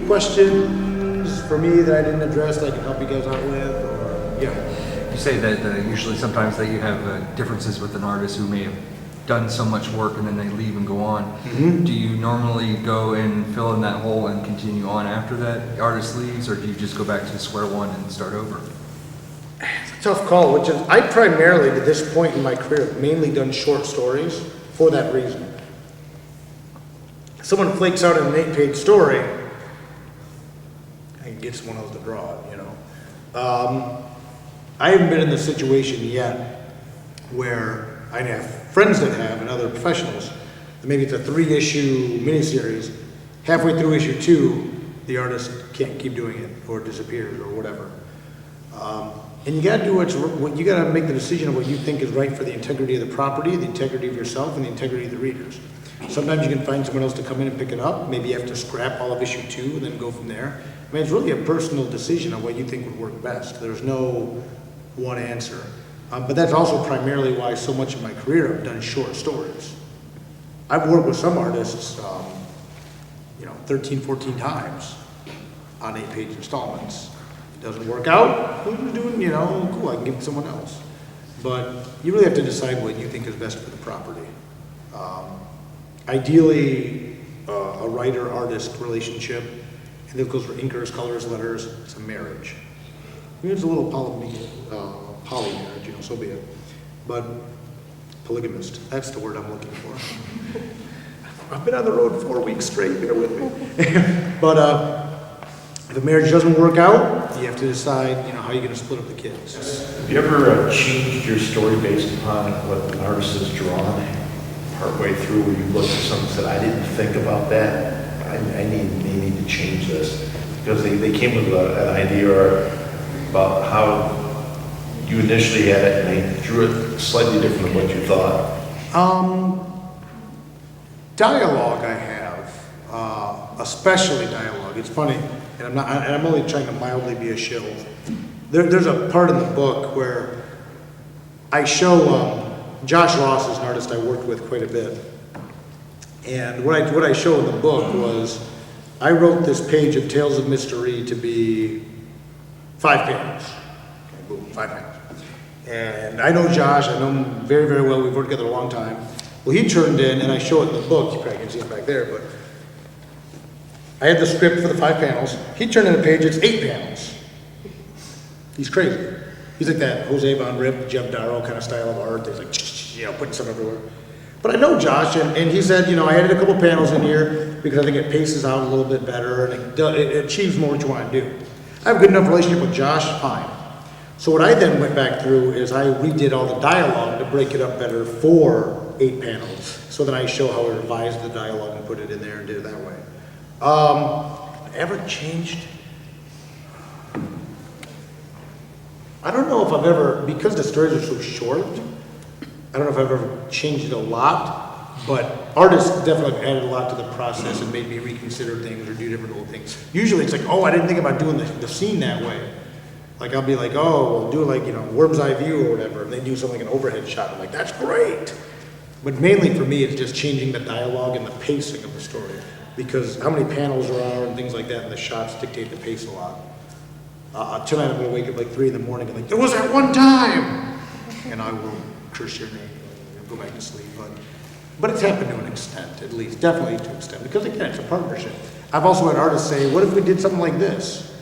questions for me that I didn't address that I can help you guys out with? Or You say that usually sometimes that you have differences with an artist who may have done so much work and then they leave and go on. Mm-hmm. Do you normally go and fill in that hole and continue on after that artist leaves, or do you just go back to square one and start over? It's a tough call, which is, I primarily, to this point in my career, have mainly done short stories for that reason. Someone flakes out an 8-page story, I can get someone else to draw it, you know. I haven't been in the situation yet where I have friends that have and other professionals, and maybe it's a 3-issue miniseries. Halfway through issue 2, the artist can't keep doing it or disappears or whatever. And you gotta do you gotta make the decision of what you think is right for the integrity of the property, the integrity of yourself, and the integrity of the readers. Sometimes you can find someone else to come in and pick it up. Maybe you have to scrap all of issue 2 and then go from there. I mean, it's really a personal decision on what you think would work best. There's no one answer. But that's also primarily why so much of my career I've done short stories. I've worked with some artists, 13, 14 times on 8-page installments. If it doesn't work out, who's doing, cool, I can give it to someone else. But you really have to decide what you think is best for the property. Ideally, a writer-artist relationship, and that goes for inkers, colors, letters, it's a marriage. It's a little poly marriage, so be it. But polygamist, that's the word I'm looking for. I've been on the road 4 weeks straight, bear with me. But if the marriage doesn't work out, you have to decide, how you're gonna split up the kids. Have you ever changed your story based upon what an artist has drawn partway through, where you looked at something and said, I didn't think about that, they need to change this? Because they came with an idea about how you initially had it, and they drew it slightly different than what you thought. Dialogue I have, especially dialogue. It's funny, and I'm only trying to mildly be a shill. There's a part in the book where I show Josh Ross is an artist I worked with quite a bit, and what I show in the book was I wrote this page of Tales of Mystery to be 5 panels. Okay, boom, 5 panels. And I know Josh, I know him very, very well. We've worked together a long time. Well, he turned in, and I show it in the book. You probably can see it back there, but I had the script for the 5 panels. He turned in a page, it's 8 panels. He's crazy. He's like that Jose Von Rip, Jeff Darrow kind of style of art. He's like, putting stuff everywhere. But I know Josh, and he said, I added a couple panels in here because I think it paces out a little bit better, and it achieves more what you want to do. I have a good enough relationship with Josh, fine. So what I then went back through is I redid all the dialogue to break it up better for 8 panels. So then I show how I revised the dialogue and put it in there and did it that way. Ever changed? I don't know if I've ever, because the stories are so short, I don't know if I've ever changed it a lot, but artists definitely added a lot to the process and made me reconsider things or do different little things. Usually it's like, I didn't think about doing the scene that way. Like I'll be like, we'll do worm's eye view or whatever, and they do something like an overhead shot. I'm like, that's great. But mainly for me, it's just changing the dialogue and the pacing of the story, because how many panels there are and things like that, and the shots dictate the pace a lot. Tonight I'm gonna wake up like 3 in the morning and like, there was that one time, and I will curse your name and go back to sleep. But it's happened to an extent, at least, definitely to an extent, because again, it's a partnership. I've also had artists say, what if we did something like this?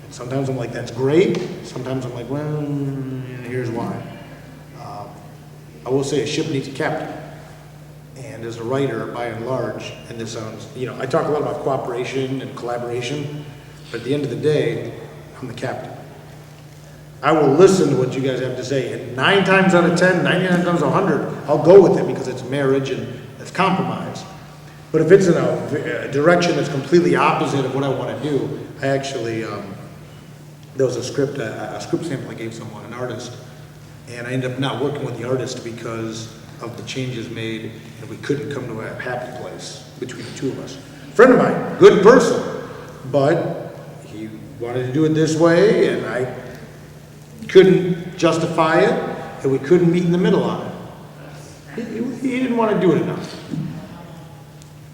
And sometimes I'm like, that's great. Sometimes I'm like, well, here's why. I will say a ship needs a captain. And as a writer, by and large, and this sounds, I talk a lot about cooperation and collaboration, but at the end of the day, I'm the captain. I will listen to what you guys have to say, and 9 times out of 10, 99 times out of 100, I'll go with it because it's marriage and it's compromise. But if it's in a direction that's completely opposite of what I want to do, I actually, there was a script sample I gave someone, an artist, and I ended up not working with the artist because of the changes made, and we couldn't come to a happy place between the two of us. Friend of mine, good person, but he wanted to do it this way, and I couldn't justify it, and we couldn't meet in the middle on it. He didn't want to do it enough.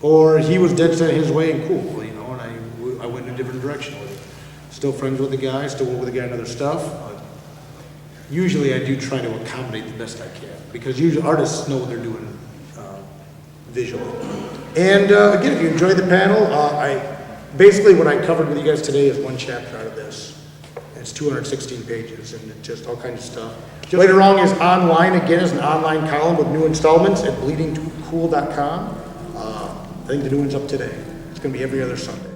Or he was dead set his way and cool, and I went in direction with it. Still friends with the guy, still work with the guy on other stuff. Usually I do try to accommodate the best I can, because usually artists know what they're doing visually. And again, if you enjoyed the panel, basically what I covered with you guys today is one chapter out of this. It's 216 pages, and it's just all kinds of stuff. Later on is online, again, is an online column with new installments at bleedingcool.com. I think the new one's up today. It's going to be every other Sunday.